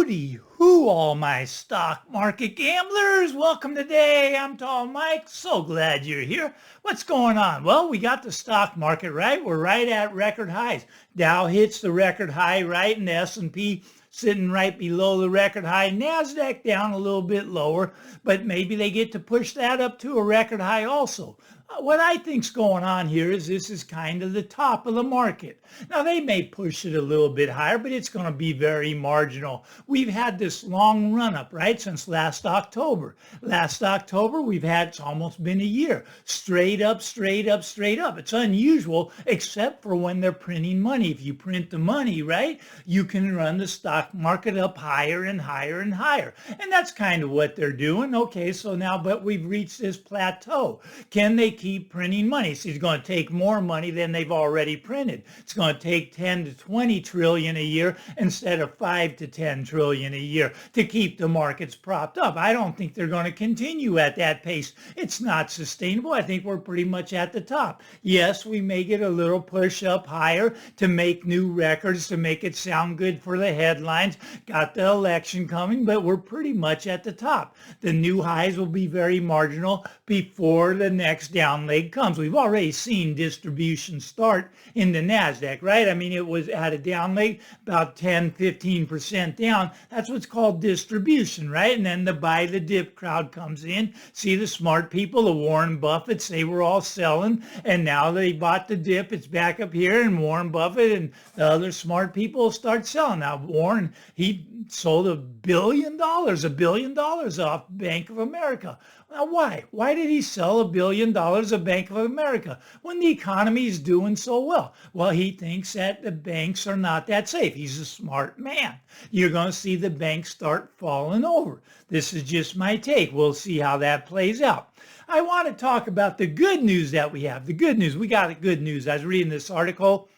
Howdy, who all my stock market gamblers? Welcome today. I'm Tall Mike. So glad you're here. What's going on? Well, we got the stock market right. We're right at record highs. Dow hits the record high, right? And the S&P sitting right below the record high. NASDAQ down a little bit lower, but maybe they get to push that up to a record high also. What I think's going on here is this is kind of the top of the market. Now, they may push it a little bit higher, but it's going to be very marginal. We've had this long run up, right, since last October. Last October, it's almost been a year. Straight up, straight up, straight up. It's unusual, except for when they're printing money. If you print the money, right, you can run the stock market up higher and higher and higher. And that's kind of what they're doing. Okay, so now, but we've reached this plateau. Can they keep printing money? So it's going to take more money than they've already printed. It's going to take 10 to 20 trillion a year instead of 5 to 10 trillion a year to keep the markets propped up. I don't think they're going to continue at that pace. It's not sustainable. I think we're pretty much at the top. Yes, we may get a little push up higher to make new records, to make it sound good for the headlines. Got the election coming, but we're pretty much at the top. The new highs will be very marginal before the next down leg comes. We've already seen distribution start in the NASDAQ, right? I mean, it was at a down leg about 10, 15% down. That's what's called distribution, right? And then the buy the dip crowd comes in. See the smart people, the Warren Buffetts, they were all selling, and now they bought the dip. It's back up here, and Warren Buffett and the other smart people start selling. Now, Warren, he sold $1 billion off Bank of America. Now, why? Why did he sell $1 billion of Bank of America when the economy is doing so well? Well, he thinks that the banks are not that safe. He's a smart man. You're going to see the banks start falling over. This is just my take. We'll see how that plays out. I want to talk about the good news that we have. The good news. We got good news. I was reading this article,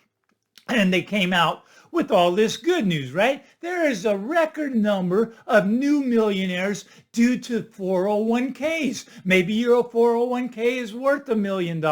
and they came out with all this good news, right? There is a record number of new millionaires due to 401ks. Maybe your 401k is worth $1 million.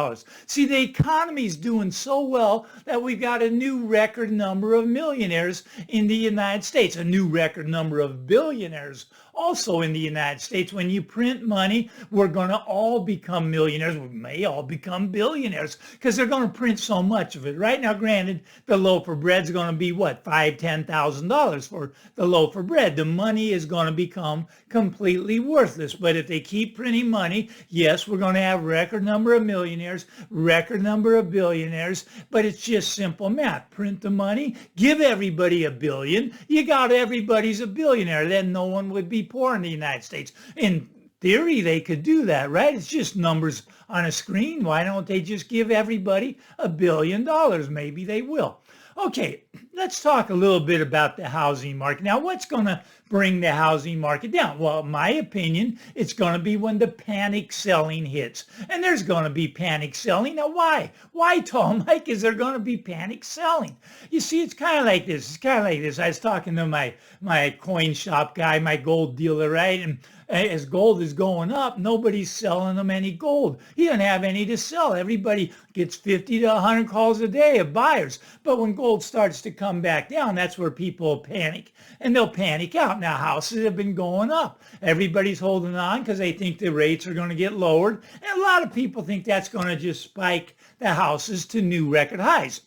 See, the economy is doing so well that we've got a new record number of millionaires in the United States, a new record number of billionaires also in the United States. When you print money, we're going to all become millionaires. We may all become billionaires because they're going to print so much of it. Right now, granted, the loaf of bread is going to be what, $5,000, $10,000 for the loaf of bread. The money is going to become completely worthless. But if they keep printing money, yes, we're going to have record number of millionaires, record number of billionaires, but it's just simple math. Print the money, give everybody $1 billion. You got everybody's a billionaire. Then no one would be poor in the United States. In theory, they could do that, right? It's just numbers on a screen. Why don't they just give everybody $1 billion? Maybe they will. Okay, let's talk a little bit about the housing market. Now, what's going to bring the housing market down? Well, in my opinion, it's going to be when the panic selling hits. And there's going to be panic selling. Now, why? Why, Tall Mike, is there going to be panic selling? You see, it's kind of like this. I was talking to my coin shop guy, my gold dealer, right? And as gold is going up, nobody's selling them any gold. He doesn't have any to sell. Everybody gets 50 to 100 calls a day of buyers. But when gold starts to come back down, that's where people panic. And they'll panic out. Now, houses have been going up. Everybody's holding on because they think the rates are going to get lowered. And a lot of people think that's going to just spike the houses to new record highs.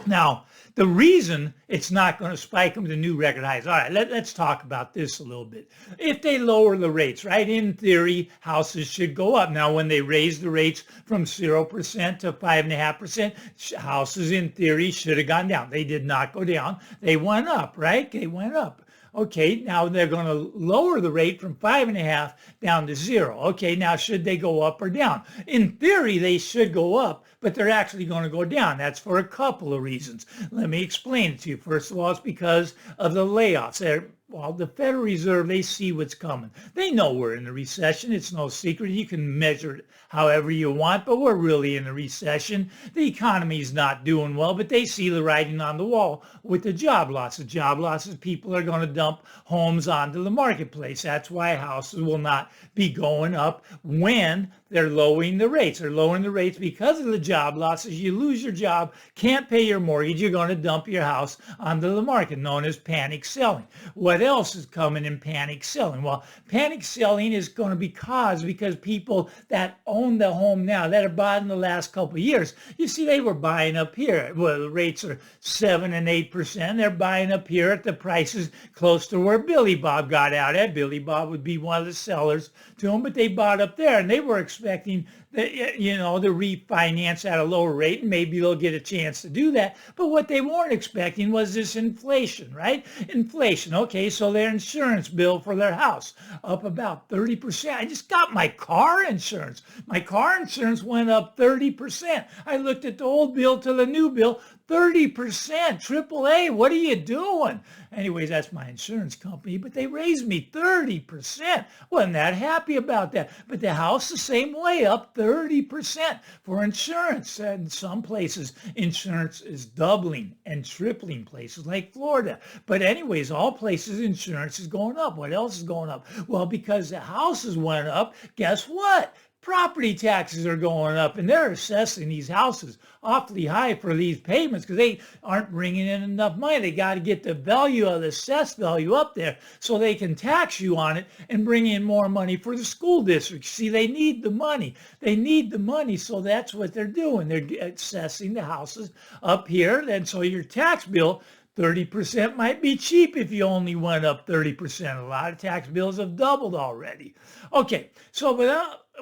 Now, the reason it's not going to spike them to new record highs. All right, let's talk about this a little bit. If they lower the rates, right, in theory, houses should go up. Now, when they raise the rates from 0% to 5.5%, houses in theory should have gone down. They did not go down. They went up, right? They went up. Okay, now they're going to lower the rate from 5.5 down to 0. Okay, now should they go up or down? In theory, they should go up, but they're actually going to go down. That's for a couple of reasons. Let me explain it to you. First of all, it's because of the layoffs. Well, the Federal Reserve, they see what's coming. They know we're in a recession. It's no secret. You can measure it however you want, but we're really in a recession. The economy is not doing well, but they see the writing on the wall with the job loss. The job losses, people are going to dump homes onto the marketplace. That's why houses will not be going up when they're lowering the rates. They're lowering the rates because of the job losses. You lose your job, can't pay your mortgage, you're going to dump your house onto the market, known as panic selling. What else is coming in panic selling? Well, panic selling is going to be caused because people that own the home now, that have bought in the last couple of years, you see, they were buying up here. Well, the rates are 7 and 8%. They're buying up here at the prices close to where Billy Bob got out at. Billy Bob would be one of the sellers to them, but they bought up there, and they were expecting that, you know, to refinance at a lower rate, and maybe they'll get a chance to do that. But what they weren't expecting was this inflation, right? Inflation. Okay, so their insurance bill for their house up about 30%. I just got my car insurance. My car insurance went up 30%. I looked at the old bill to the new bill, 30%, AAA, what are you doing? Anyways, that's my insurance company, but they raised me 30%. Wasn't that happy about that. But the house the same way, up 30% for insurance. And some places, insurance is doubling and tripling, places like Florida. But anyways, all places, insurance is going up. What else is going up? Well, because the houses went up, guess what? Property taxes are going up, and they're assessing these houses awfully high for these payments because they aren't bringing in enough money. They got to get the value of the assessed value up there so they can tax you on it and bring in more money for the school district. See, they need the money. They need the money, so that's what they're doing. They're assessing the houses up here, and so your tax bill 30% might be cheap if you only went up 30%. A lot of tax bills have doubled already. Okay, so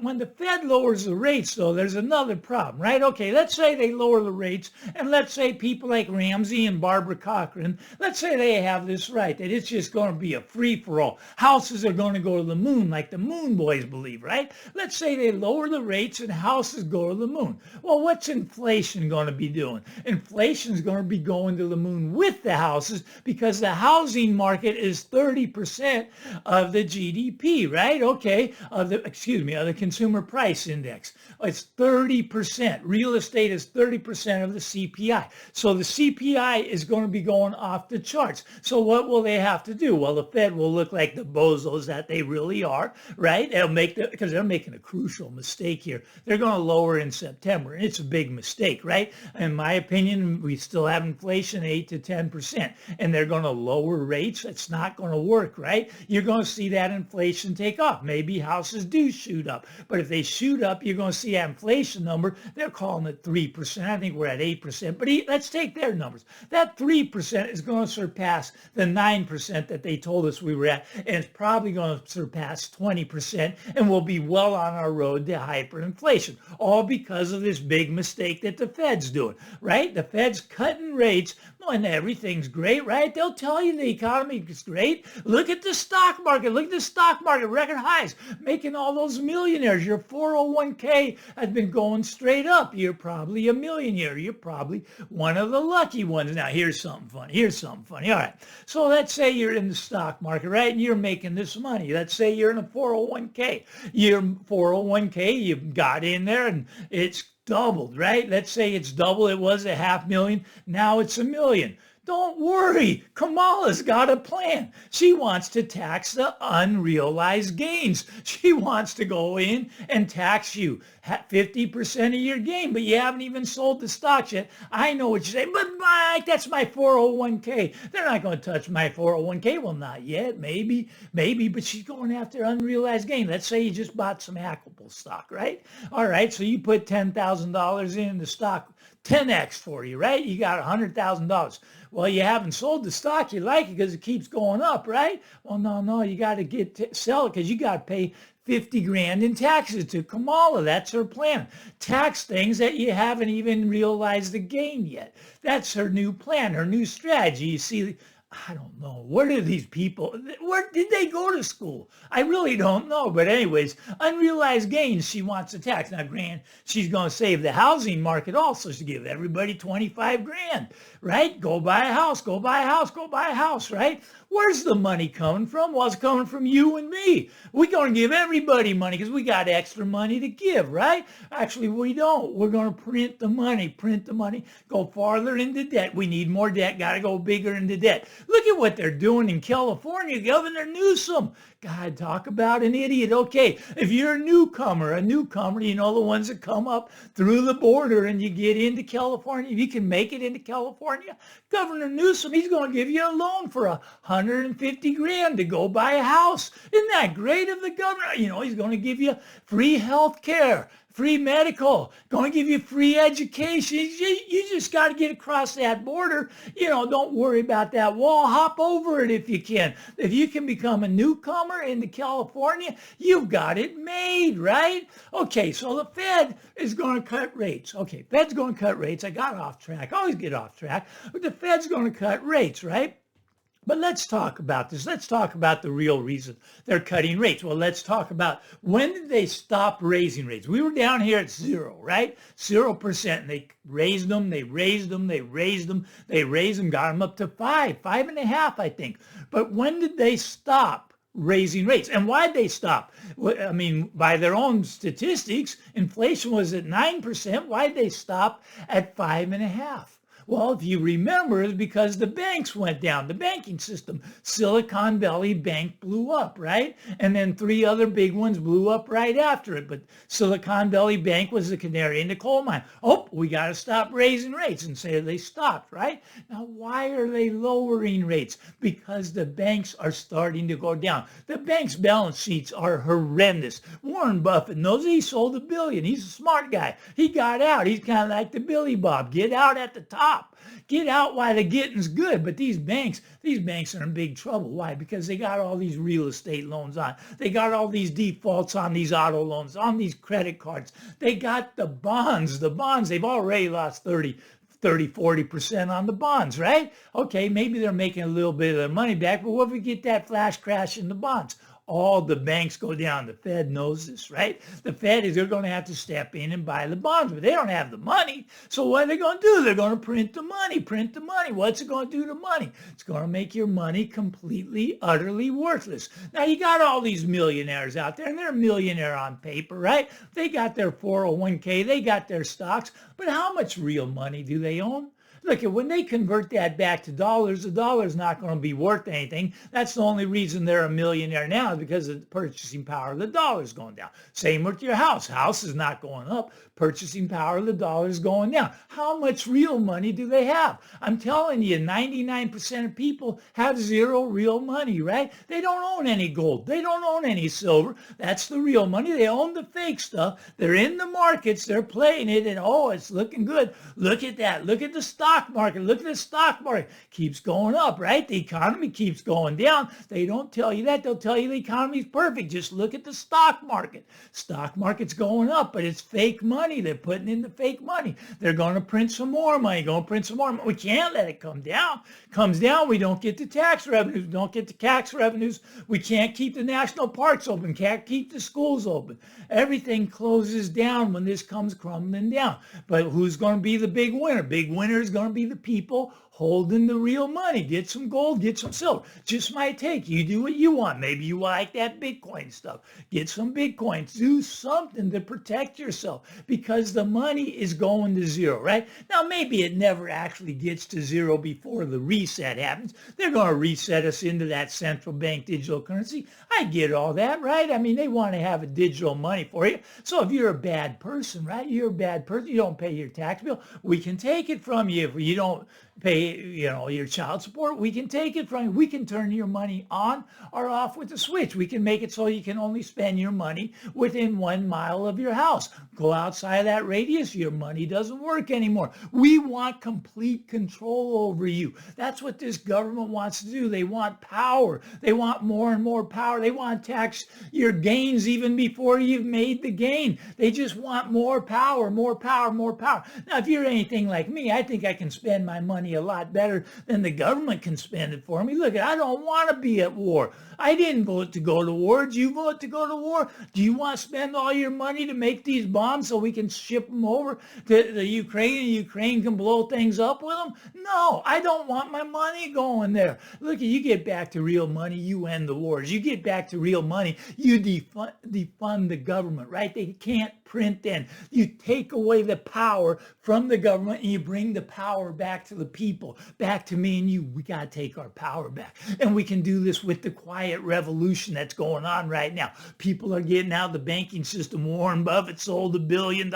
when the Fed lowers the rates, though, there's another problem, right? Okay, let's say they lower the rates, and let's say people like Ramsey and Barbara Cochran, let's say they have this right, that it's just going to be a free-for-all. Houses are going to go to the moon, like the Moon Boys believe, right? Let's say they lower the rates and houses go to the moon. Well, what's inflation going to be doing? Inflation is going to be going to the moon with the houses because the housing market is 30% of the GDP, right? Okay, of the consumer price index. It's 30%. Real estate is 30% of the CPI. So the CPI is going to be going off the charts. So what will they have to do? Well, the Fed will look like the bozos that they really are, right? Because they're making a crucial mistake here. They're going to lower in September, and it's a big mistake, right? In my opinion, we still have inflation 8 to 10%, and they're going to lower rates. It's not going to work, right? You're going to see that inflation take off. Maybe houses do shoot up. But if they shoot up, you're going to see that inflation number. They're calling it 3%. I think we're at 8%. But let's take their numbers. That 3% is going to surpass the 9% that they told us we were at. And it's probably going to surpass 20%. And we'll be well on our road to hyperinflation. All because of this big mistake that the Fed's doing, right? The Fed's cutting rates and everything's great, right? They'll tell you the economy is great. Look at the stock market. Look at the stock market, record highs, making all those millionaires. Your 401k has been going straight up. You're probably a millionaire. You're probably one of the lucky ones. Now, here's something funny. All right. So let's say you're in the stock market, right? And you're making this money. Let's say you're in a 401k. Your 401k, you got in there and it's doubled, right? Let's say it's double. It was $500,000. Now it's $1 million. Don't worry. Kamala's got a plan. She wants to tax the unrealized gains. She wants to go in and tax you 50% of your gain, but you haven't even sold the stocks yet. I know what you're saying, but Mike, that's my 401k. They're not going to touch my 401k. Well, not yet. Maybe, but she's going after unrealized gain. Let's say you just bought some Apple stock, right? All right, so you put $10,000 in the stock, 10x for you, right? You got $100,000. Well, you haven't sold the stock. You like it because it keeps going up, right? Well, no, you got to sell it because you got to pay 50 grand in taxes to Kamala. That's her plan. Tax things that you haven't even realized the gain yet. That's her new plan, her new strategy. You see, I don't know. Where did these people, where did they go to school? I really don't know. But anyways, unrealized gains she wants to tax. Now, she's going to save the housing market also. She give everybody 25 grand, right? Go buy a house, right? Where's the money coming from? Well, it's coming from you and me. We're going to give everybody money because we got extra money to give, right? Actually, we don't. We're going to print the money, go farther into debt. We need more debt, got to go bigger into debt. Look at what they're doing in California. Governor Newsom. God, talk about an idiot. Okay, if you're a newcomer, you know, the ones that come up through the border and you get into California, if you can make it into California, Governor Newsom, he's going to give you a loan for 150 grand to go buy a house. Isn't that great of the governor? You know, he's going to give you free health care, free medical, going to give you free education. You just got to get across that border. You know, don't worry about that wall. Hop over it if you can. If you can become a newcomer into California, you've got it made, right? Okay, so the Fed is going to cut rates. Okay, Fed's going to cut rates. I got off track. I always get off track. But the Fed's going to cut rates, right? But let's talk about this. Let's talk about the real reason they're cutting rates. Well, let's talk about when did they stop raising rates? We were down here at 0, right? 0%. And they raised them, they raised them, they raised them, they raised them, got them up to 5.5, I think. But when did they stop raising rates? And why did they stop? I mean, by their own statistics, inflation was at 9%. Why did they stop at 5.5? Well, if you remember, it's because the banks went down, the banking system. Silicon Valley Bank blew up, right? And then 3 other big ones blew up right after it. But Silicon Valley Bank was the canary in the coal mine. Oh, we got to stop raising rates. And say they stopped, right? Now, why are they lowering rates? Because the banks are starting to go down. The banks' balance sheets are horrendous. Warren Buffett knows he sold $1 billion. He's a smart guy. He got out. He's kind of like the Billy Bob. Get out at the top. Get out while the getting's good. But these banks are in big trouble. Why? Because they got all these real estate loans on. They got all these defaults on these auto loans, on these credit cards. They got the bonds. They've already lost 40% on the bonds, right? Okay, maybe they're making a little bit of their money back, but what if we get that flash crash in the bonds? All the banks go down. The Fed knows this, right? The Fed they're going to have to step in and buy the bonds, but they don't have the money. So what are they going to do? They're going to print the money. What's it going to do to money? It's going to make your money completely, utterly worthless. Now, you got all these millionaires out there, and they're a millionaire on paper, right? They got their 401k, they got their stocks, but how much real money do they own? Look, when they convert that back to dollars, the dollar's not going to be worth anything. That's the only reason they're a millionaire now, is because the purchasing power of the dollar is going down. Same with your house. House is not going up. Purchasing power of the dollar is going down. How much real money do they have? I'm telling you, 99% of people have 0 real money, right? They don't own any gold. They don't own any silver. That's the real money. They own the fake stuff. They're in the markets. They're playing it, and oh, it's looking good. Look at that. Look at the stock market. Look at the stock market. Keeps going up, right? The economy keeps going down. They don't tell you that. They'll tell you the economy's perfect. Just look at the stock market. Stock market's going up, but it's fake money. They're putting in the fake money. They're going to print some more money. We can't let it come down. Comes down, we don't get the tax revenues. We can't keep the national parks open. Can't keep the schools open. Everything closes down when this comes crumbling down. But who's going to be the big winner? Big winner is going to be the people holding the real money. Get some gold, get some silver. Just my take. You do what you want. Maybe you like that Bitcoin stuff. Get some Bitcoins. Do something to protect yourself, because the money is going to 0, right? Now, maybe it never actually gets to 0 before the reset happens. They're going to reset us into that central bank digital currency. I get all that, right? I mean, they want to have a digital money for you. So if you're a bad person, right? You're a bad person. You don't pay your tax bill. We can take it from you. If you don't pay, your child support, we can take it from you. We can turn your money on or off with a switch. We can make it so you can only spend your money within 1 mile of your house. Go outside of that radius, your money doesn't work anymore. We want complete control over you. That's what this government wants to do. They want power. They want more and more power. They want to tax your gains even before you've made the gain. They just want more power, more power, more power. Now, if you're anything like me, I think I can spend my money a lot better than the government can spend it for me. Look, I don't want to be at war. I didn't vote to go to war. Did you vote to go to war? Do you want to spend all your money to make these bombs so we can ship them over to the Ukraine and Ukraine can blow things up with them? No, I don't want my money going there. Look, you get back to real money, you end the wars. You get back to real money, you defund the government, right? They can't print then. You take away the power from the government and you bring the power back to the people, back to me and you. We got to take our power back. And we can do this with the quiet revolution that's going on right now. People are getting out of the banking system. Warren Buffett sold $1 billion.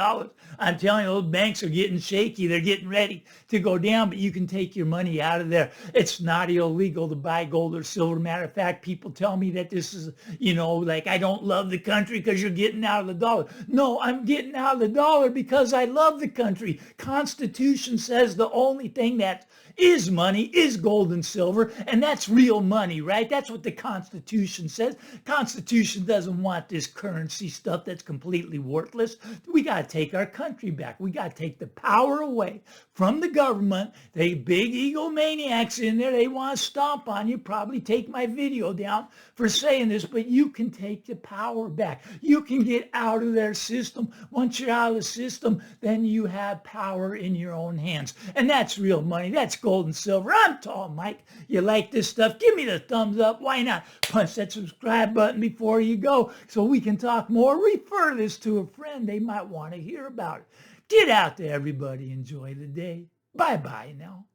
I'm telling you, those banks are getting shaky. They're getting ready to go down, but you can take your money out of there. It's not illegal to buy gold or silver. Matter of fact, people tell me that this is, like I don't love the country because you're getting out of the dollar. No, I'm getting out of the dollar because I love the country. Constitution says the only thing that is money is gold and silver, and that's real money, right? That's what the Constitution says. Constitution doesn't want this currency stuff that's completely worthless. We got to take our country back. We got to take the power away from the government. They big egomaniacs in there. They want to stomp on you. Probably take my video down for saying this, but you can take the power back. You can get out of their system. Once you're out of the system, then you have power in your own hands. And that's real money. That's gold and silver. I'm Tall Mike. You like this stuff? Give me the thumbs up. Why not? Punch that subscribe button before you go so we can talk more. Refer this to a friend. They might want to hear about it. Get out there, everybody. Enjoy the day. Bye-bye now.